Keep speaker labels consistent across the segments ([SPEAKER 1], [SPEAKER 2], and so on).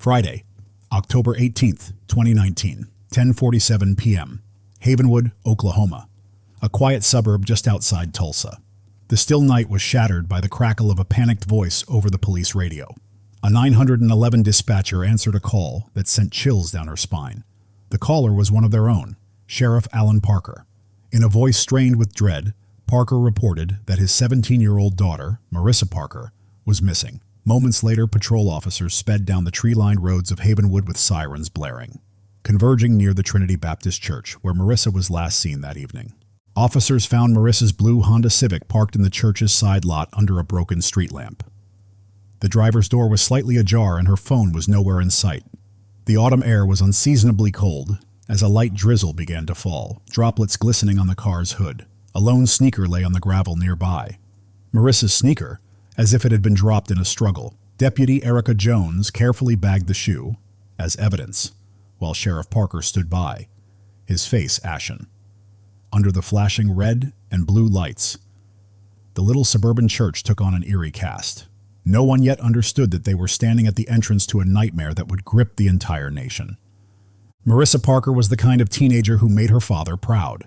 [SPEAKER 1] Friday, October 18th, 2019, 10:47 p.m., Havenwood, Oklahoma, a quiet suburb just outside Tulsa. The still night was shattered by the crackle of a panicked voice over the police radio. A 911 dispatcher answered a call that sent chills down her spine. The caller was one of their own, Sheriff Alan Parker. In a voice strained with dread, Parker reported that his 17-year-old daughter, Marissa Parker, was missing. Moments later, patrol officers sped down the tree-lined roads of Havenwood with sirens blaring, converging near the Trinity Baptist Church, where Marissa was last seen that evening. Officers found Marissa's blue Honda Civic parked in the church's side lot under a broken street lamp. The driver's door was slightly ajar and her phone was nowhere in sight. The autumn air was unseasonably cold as a light drizzle began to fall, droplets glistening on the car's hood. A lone sneaker lay on the gravel nearby. Marissa's sneaker, as if it had been dropped in a struggle. Deputy Erica Jones carefully bagged the shoe as evidence, while Sheriff Parker stood by, his face ashen. Under the flashing red and blue lights, the little suburban church took on an eerie cast. No one yet understood that they were standing at the entrance to a nightmare that would grip the entire nation. Marissa Parker was the kind of teenager who made her father proud.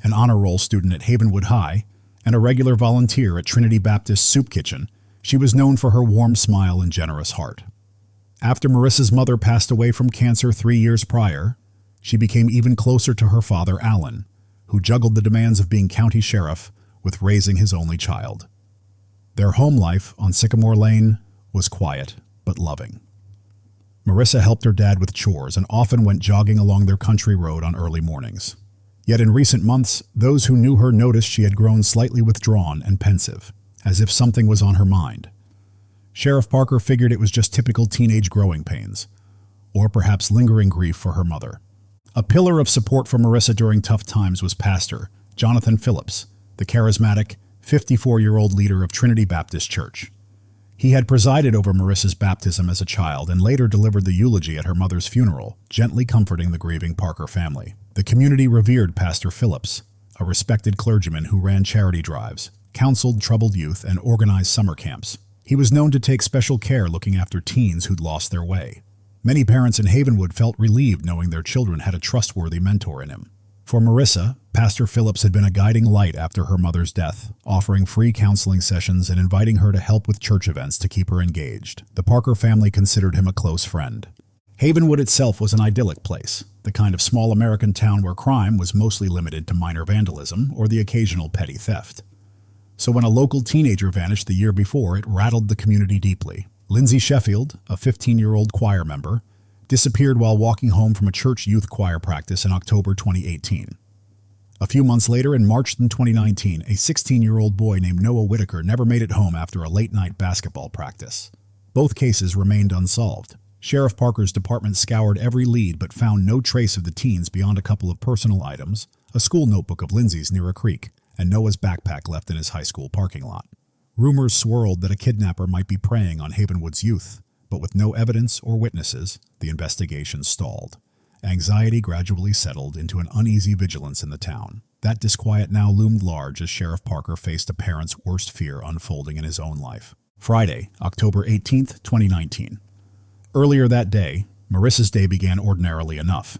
[SPEAKER 1] An honor roll student at Havenwood High and a regular volunteer at Trinity Baptist Soup Kitchen, she was known for her warm smile and generous heart. After Marissa's mother passed away from cancer 3 years prior, she became even closer to her father, Alan, who juggled the demands of being county sheriff with raising his only child. Their home life on Sycamore Lane was quiet but loving. Marissa helped her dad with chores and often went jogging along their country road on early mornings. Yet in recent months, those who knew her noticed she had grown slightly withdrawn and pensive, as if something was on her mind. Sheriff Parker figured it was just typical teenage growing pains, or perhaps lingering grief for her mother. A pillar of support for Marissa during tough times was Pastor Jonathan Phillips, the charismatic, 54-year-old leader of Trinity Baptist Church. He had presided over Marissa's baptism as a child and later delivered the eulogy at her mother's funeral, gently comforting the grieving Parker family. The community revered Pastor Phillips, a respected clergyman who ran charity drives, counseled troubled youth, and organized summer camps. He was known to take special care looking after teens who'd lost their way. Many parents in Havenwood felt relieved knowing their children had a trustworthy mentor in him. For Marissa, Pastor Phillips had been a guiding light after her mother's death, offering free counseling sessions and inviting her to help with church events to keep her engaged. The Parker family considered him a close friend. Havenwood itself was an idyllic place, the kind of small American town where crime was mostly limited to minor vandalism or the occasional petty theft. So when a local teenager vanished the year before, it rattled the community deeply. Lindsay Sheffield, a 15-year-old choir member, disappeared while walking home from a church youth choir practice in October 2018. A few months later, in March 2019, a 16-year-old boy named Noah Whitaker never made it home after a late-night basketball practice. Both cases remained unsolved. Sheriff Parker's department scoured every lead but found no trace of the teens beyond a couple of personal items, a school notebook of Lindsay's near a creek, and Noah's backpack left in his high school parking lot. Rumors swirled that a kidnapper might be preying on Havenwood's youth, but with no evidence or witnesses, the investigation stalled. Anxiety gradually settled into an uneasy vigilance in the town. That disquiet now loomed large as Sheriff Parker faced a parent's worst fear unfolding in his own life. Friday, October 18th, 2019. Earlier that day, Marissa's day began ordinarily enough.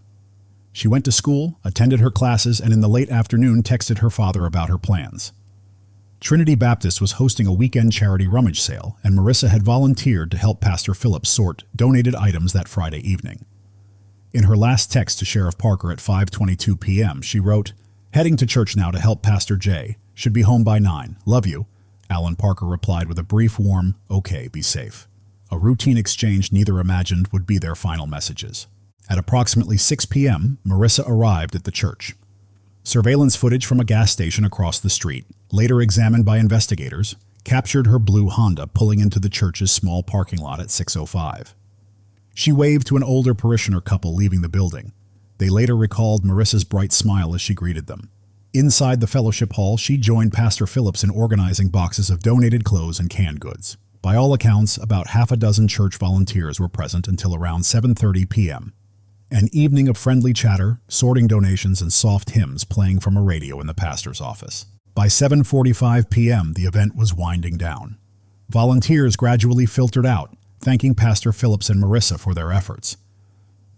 [SPEAKER 1] She went to school, attended her classes, and in the late afternoon texted her father about her plans. Trinity Baptist was hosting a weekend charity rummage sale, and Marissa had volunteered to help Pastor Phillips sort donated items that Friday evening. In her last text to Sheriff Parker at 5:22 p.m., she wrote, "Heading to church now to help Pastor J. Should be home by 9. Love you." Alan Parker replied with a brief, warm, "Okay, be safe." A routine exchange neither imagined would be their final messages. At approximately 6 p.m., Marissa arrived at the church. Surveillance footage from a gas station across the street, later examined by investigators, captured her blue Honda pulling into the church's small parking lot at 6:05. She waved to an older parishioner couple leaving the building. They later recalled Marissa's bright smile as she greeted them. Inside the fellowship hall, she joined Pastor Phillips in organizing boxes of donated clothes and canned goods. By all accounts, about half a dozen church volunteers were present until around 7:30 p.m. An evening of friendly chatter, sorting donations, and soft hymns playing from a radio in the pastor's office. By 7:45 p.m., the event was winding down. Volunteers gradually filtered out, thanking Pastor Phillips and Marissa for their efforts.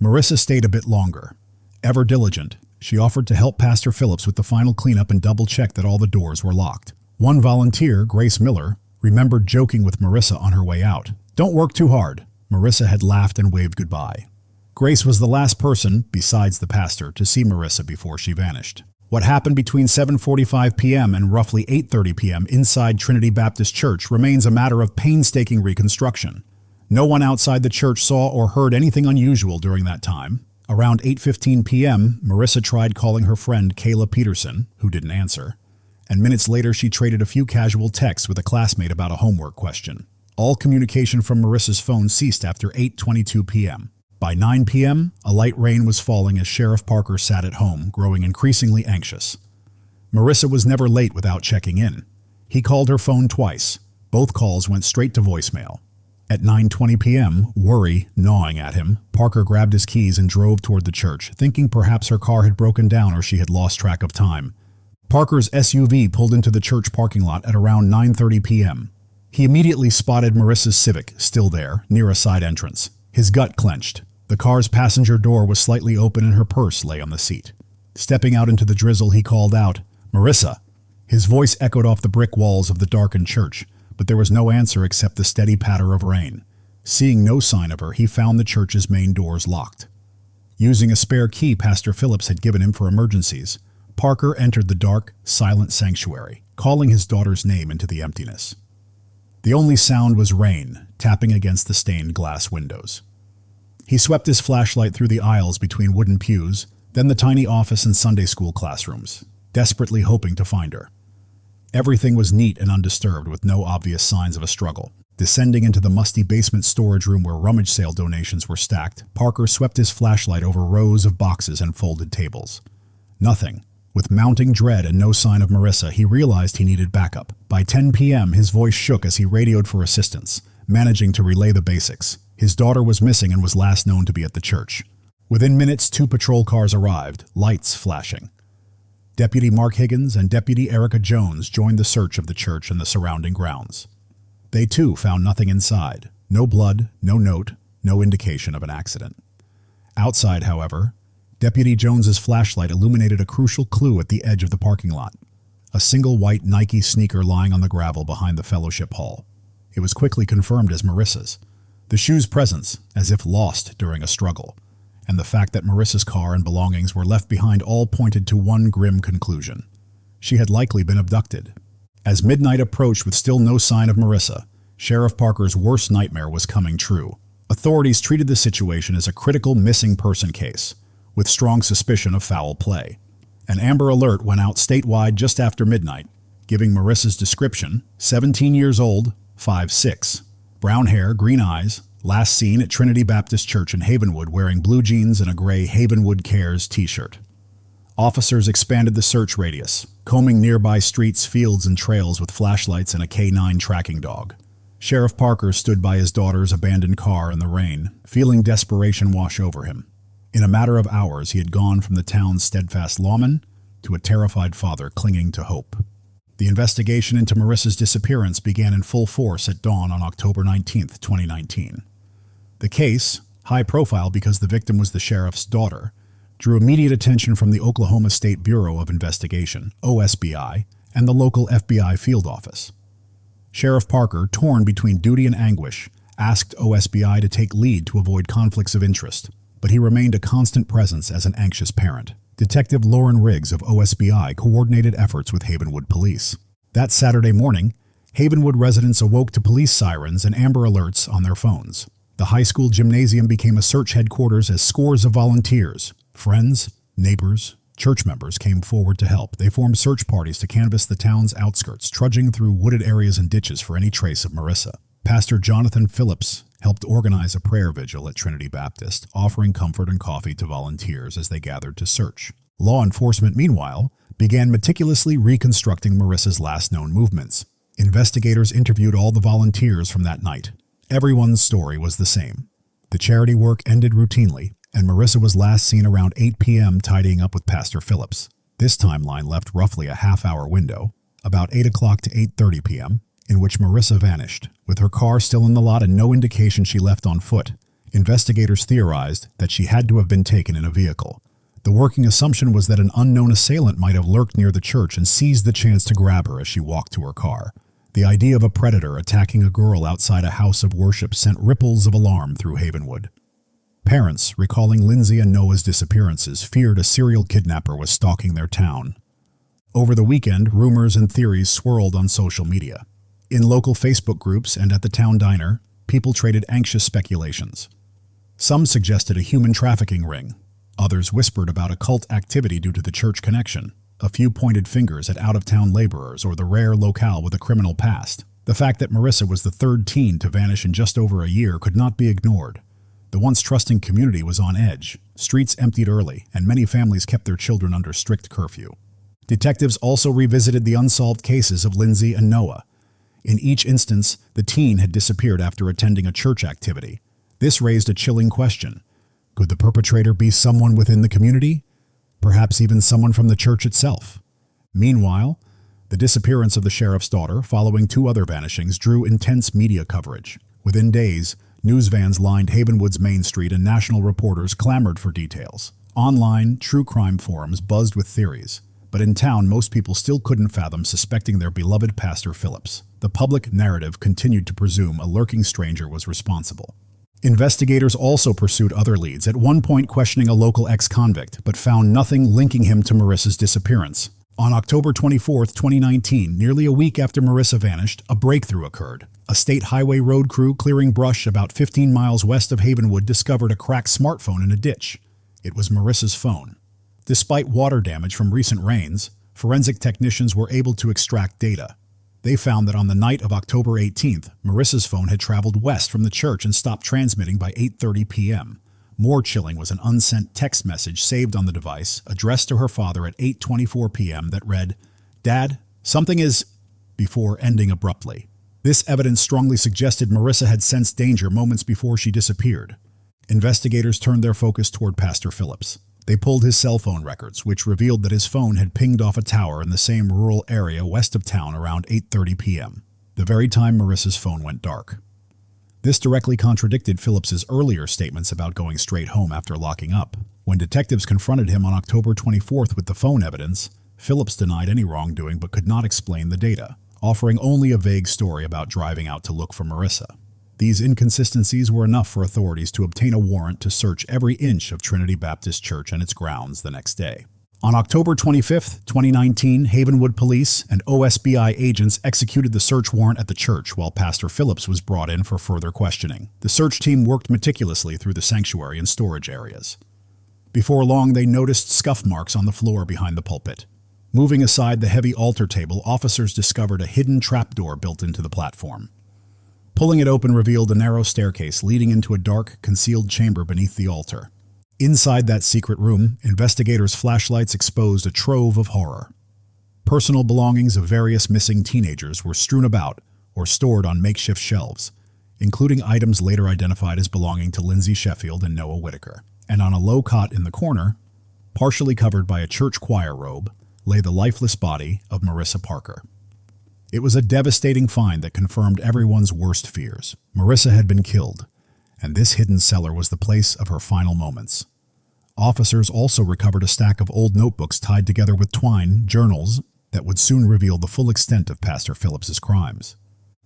[SPEAKER 1] Marissa stayed a bit longer. Ever diligent, she offered to help Pastor Phillips with the final cleanup and double-check that all the doors were locked. One volunteer, Grace Miller, remembered joking with Marissa on her way out. "Don't work too hard." Marissa had laughed and waved goodbye. Grace was the last person, besides the pastor, to see Marissa before she vanished. What happened between 7:45 p.m. and roughly 8:30 p.m. inside Trinity Baptist Church remains a matter of painstaking reconstruction. No one outside the church saw or heard anything unusual during that time. Around 8:15 p.m., Marissa tried calling her friend Kayla Peterson, who didn't answer, and minutes later she traded a few casual texts with a classmate about a homework question. All communication from Marissa's phone ceased after 8:22 p.m. By 9 p.m., a light rain was falling as Sheriff Parker sat at home, growing increasingly anxious. Marissa was never late without checking in. He called her phone twice. Both calls went straight to voicemail. At 9:20 p.m., worry gnawing at him, Parker grabbed his keys and drove toward the church, thinking perhaps her car had broken down or she had lost track of time. Parker's SUV pulled into the church parking lot at around 9:30 p.m. He immediately spotted Marissa's Civic, still there, near a side entrance. His gut clenched. The car's passenger door was slightly open and her purse lay on the seat. Stepping out into the drizzle, he called out, "Marissa!" His voice echoed off the brick walls of the darkened church, but there was no answer except the steady patter of rain. Seeing no sign of her, he found the church's main doors locked. Using a spare key Pastor Phillips had given him for emergencies, Parker entered the dark, silent sanctuary, calling his daughter's name into the emptiness. The only sound was rain, tapping against the stained glass windows. He swept his flashlight through the aisles between wooden pews, then the tiny office and Sunday school classrooms, desperately hoping to find her. Everything was neat and undisturbed, with no obvious signs of a struggle. Descending into the musty basement storage room where rummage sale donations were stacked, Parker swept his flashlight over rows of boxes and folded tables. Nothing. With mounting dread and no sign of Marissa, he realized he needed backup. By 10 p.m., his voice shook as he radioed for assistance, managing to relay the basics. His daughter was missing and was last known to be at the church. Within minutes, 2 patrol cars arrived, lights flashing. Deputy Mark Higgins and Deputy Erica Jones joined the search of the church and the surrounding grounds. They too found nothing inside. No blood, no note, no indication of an accident. Outside, however, Deputy Jones's flashlight illuminated a crucial clue at the edge of the parking lot. A single white Nike sneaker lying on the gravel behind the fellowship hall. It was quickly confirmed as Marissa's. The shoe's presence, as if lost during a struggle, and the fact that Marissa's car and belongings were left behind all pointed to one grim conclusion. She had likely been abducted. As midnight approached with still no sign of Marissa, Sheriff Parker's worst nightmare was coming true. Authorities treated the situation as a critical missing person case, with strong suspicion of foul play. An Amber Alert went out statewide just after midnight, giving Marissa's description: 17 years old, 5'6", brown hair, green eyes, last seen at Trinity Baptist Church in Havenwood wearing blue jeans and a gray Havenwood Cares t-shirt. Officers expanded the search radius, combing nearby streets, fields, and trails with flashlights and a K9 tracking dog. Sheriff Parker stood by his daughter's abandoned car in the rain, feeling desperation wash over him. In a matter of hours, he had gone from the town's steadfast lawman to a terrified father clinging to hope. The investigation into Marissa's disappearance began in full force at dawn on October 19, 2019. The case, high profile because the victim was the sheriff's daughter, drew immediate attention from the Oklahoma State Bureau of Investigation, OSBI, and the local FBI field office. Sheriff Parker, torn between duty and anguish, asked OSBI to take lead to avoid conflicts of interest, but he remained a constant presence as an anxious parent. Detective Lauren Riggs of OSBI coordinated efforts with Havenwood Police. That Saturday morning, Havenwood residents awoke to police sirens and Amber Alerts on their phones. The high school gymnasium became a search headquarters as scores of volunteers, friends, neighbors, church members came forward to help. They formed search parties to canvass the town's outskirts, trudging through wooded areas and ditches for any trace of Marissa. Pastor Jonathan Phillips helped organize a prayer vigil at Trinity Baptist, offering comfort and coffee to volunteers as they gathered to search. Law enforcement, meanwhile, began meticulously reconstructing Marissa's last known movements. Investigators interviewed all the volunteers from that night. Everyone's story was the same. The charity work ended routinely, and Marissa was last seen around 8 p.m. tidying up with Pastor Phillips. This timeline left roughly a half-hour window, about 8 o'clock to 8:30 p.m., in which Marissa vanished, with her car still in the lot and no indication she left on foot. Investigators theorized that she had to have been taken in a vehicle. The working assumption was that an unknown assailant might have lurked near the church and seized the chance to grab her as she walked to her car. The idea of a predator attacking a girl outside a house of worship sent ripples of alarm through Havenwood. Parents, recalling Lindsay and Noah's disappearances, feared a serial kidnapper was stalking their town. Over the weekend, rumors and theories swirled on social media. In local Facebook groups and at the town diner, people traded anxious speculations. Some suggested a human trafficking ring. Others whispered about occult activity due to the church connection. A few pointed fingers at out-of-town laborers or the rare locale with a criminal past. The fact that Marissa was the third teen to vanish in just over a year could not be ignored. The once trusting community was on edge. Streets emptied early, and many families kept their children under strict curfew. Detectives also revisited the unsolved cases of Lindsay and Noah. In each instance, the teen had disappeared after attending a church activity. This raised a chilling question. Could the perpetrator be someone within the community? Perhaps even someone from the church itself. Meanwhile, the disappearance of the sheriff's daughter, following 2 other vanishings, drew intense media coverage. Within days, news vans lined Havenwood's Main Street and national reporters clamored for details. Online, true crime forums buzzed with theories. But in town, most people still couldn't fathom suspecting their beloved Pastor Phillips. The public narrative continued to presume a lurking stranger was responsible. Investigators also pursued other leads, at one point questioning a local ex-convict, but found nothing linking him to Marissa's disappearance. On October 24, 2019, nearly a week after Marissa vanished, a breakthrough occurred. A state highway road crew clearing brush about 15 miles west of Havenwood discovered a cracked smartphone in a ditch. It was Marissa's phone. Despite water damage from recent rains, forensic technicians were able to extract data. They found that on the night of October 18th, Marissa's phone had traveled west from the church and stopped transmitting by 8:30 p.m. More chilling was an unsent text message saved on the device, addressed to her father at 8:24 p.m. that read, "Dad, something is," before ending abruptly. This evidence strongly suggested Marissa had sensed danger moments before she disappeared. Investigators turned their focus toward Pastor Phillips. They pulled his cell phone records, which revealed that his phone had pinged off a tower in the same rural area west of town around 8:30 p.m., the very time Marissa's phone went dark. This directly contradicted Phillips's earlier statements about going straight home after locking up. When detectives confronted him on October 24th with the phone evidence, Phillips denied any wrongdoing but could not explain the data, offering only a vague story about driving out to look for Marissa. These inconsistencies were enough for authorities to obtain a warrant to search every inch of Trinity Baptist Church and its grounds the next day. On October 25, 2019, Havenwood Police and OSBI agents executed the search warrant at the church while Pastor Phillips was brought in for further questioning. The search team worked meticulously through the sanctuary and storage areas. Before long, they noticed scuff marks on the floor behind the pulpit. Moving aside the heavy altar table, officers discovered a hidden trapdoor built into the platform. Pulling it open revealed a narrow staircase leading into a dark, concealed chamber beneath the altar. Inside that secret room, investigators' flashlights exposed a trove of horror. Personal belongings of various missing teenagers were strewn about or stored on makeshift shelves, including items later identified as belonging to Lindsay Sheffield and Noah Whitaker. And on a low cot in the corner, partially covered by a church choir robe, lay the lifeless body of Marissa Parker. It was a devastating find that confirmed everyone's worst fears. Marissa had been killed, and this hidden cellar was the place of her final moments. Officers also recovered a stack of old notebooks tied together with twine, journals, that would soon reveal the full extent of Pastor Phillips's crimes.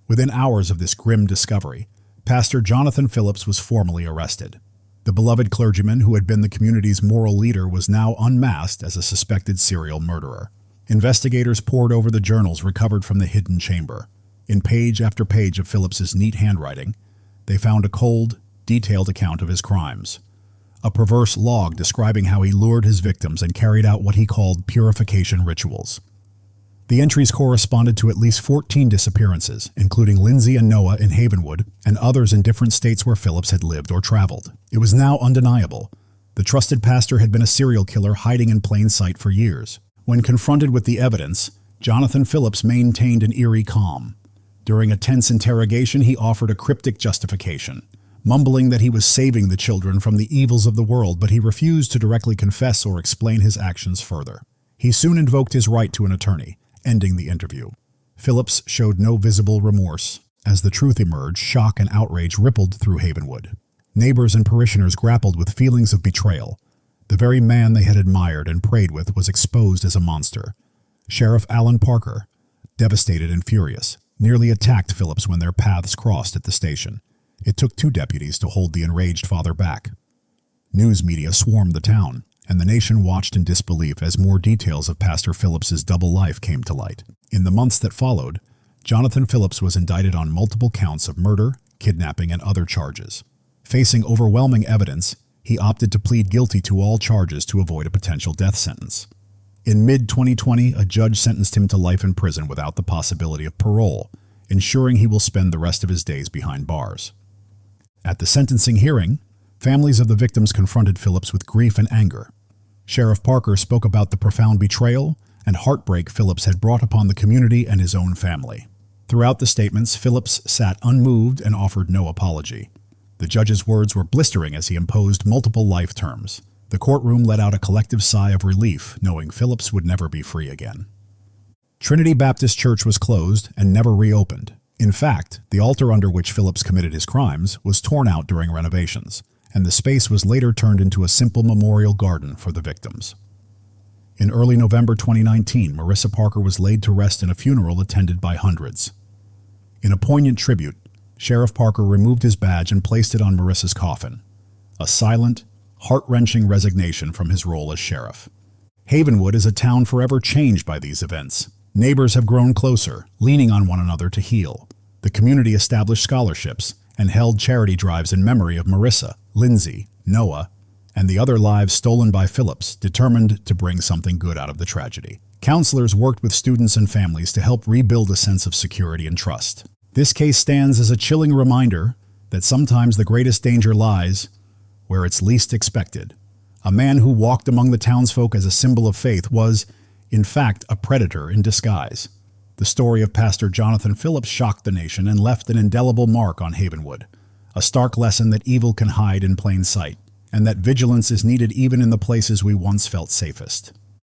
[SPEAKER 1] Within hours of this grim discovery, Pastor Jonathan Phillips was formally arrested. The beloved clergyman who had been the community's moral leader was now unmasked as a suspected serial murderer. Investigators pored over the journals recovered from the hidden chamber. In page after page of Phillips's neat handwriting, they found a cold, detailed account of his crimes. A perverse log describing how he lured his victims and carried out what he called purification rituals. The entries corresponded to at least 14 disappearances, including Lindsay and Noah in Havenwood and others in different states where Phillips had lived or traveled. It was now undeniable. The trusted pastor had been a serial killer hiding in plain sight for years. When confronted with the evidence, Jonathan Phillips maintained an eerie calm. During a tense interrogation, he offered a cryptic justification, mumbling that he was saving the children from the evils of the world, but he refused to directly confess or explain his actions further. He soon invoked his right to an attorney, ending the interview. Phillips showed no visible remorse. As the truth emerged, shock and outrage rippled through Havenwood. Neighbors and parishioners grappled with feelings of betrayal. The very man they had admired and prayed with was exposed as a monster. Sheriff Alan Parker, devastated and furious, nearly attacked Phillips when their paths crossed at the station. It took 2 deputies to hold the enraged father back. News media swarmed the town, and the nation watched in disbelief as more details of Pastor Phillips's double life came to light. In the months that followed, Jonathan Phillips was indicted on multiple counts of murder, kidnapping, and other charges. Facing overwhelming evidence, he opted to plead guilty to all charges to avoid a potential death sentence. In mid-2020, a judge sentenced him to life in prison without the possibility of parole, ensuring he will spend the rest of his days behind bars. At the sentencing hearing, families of the victims confronted Phillips with grief and anger. Sheriff Parker spoke about the profound betrayal and heartbreak Phillips had brought upon the community and his own family. Throughout the statements, Phillips sat unmoved and offered no apology. The judge's words were blistering as he imposed multiple life terms. The courtroom let out a collective sigh of relief, knowing Phillips would never be free again. Trinity Baptist Church was closed and never reopened. In fact, the altar under which Phillips committed his crimes was torn out during renovations, and the space was later turned into a simple memorial garden for the victims. In early November 2019, Marissa Parker was laid to rest in a funeral attended by hundreds. In a poignant tribute, Sheriff Parker removed his badge and placed it on Marissa's coffin, a silent, heart-wrenching resignation from his role as sheriff. Havenwood is a town forever changed by these events. Neighbors have grown closer, leaning on one another to heal. The community established scholarships and held charity drives in memory of Marissa, Lindsay, Noah, and the other lives stolen by Phillips, determined to bring something good out of the tragedy. Counselors worked with students and families to help rebuild a sense of security and trust. This case stands as a chilling reminder that sometimes the greatest danger lies where it's least expected. A man who walked among the townsfolk as a symbol of faith was, in fact, a predator in disguise. The story of Pastor Jonathan Phillips shocked the nation and left an indelible mark on Havenwood, a stark lesson that evil can hide in plain sight, and that vigilance is needed even in the places we once felt safest.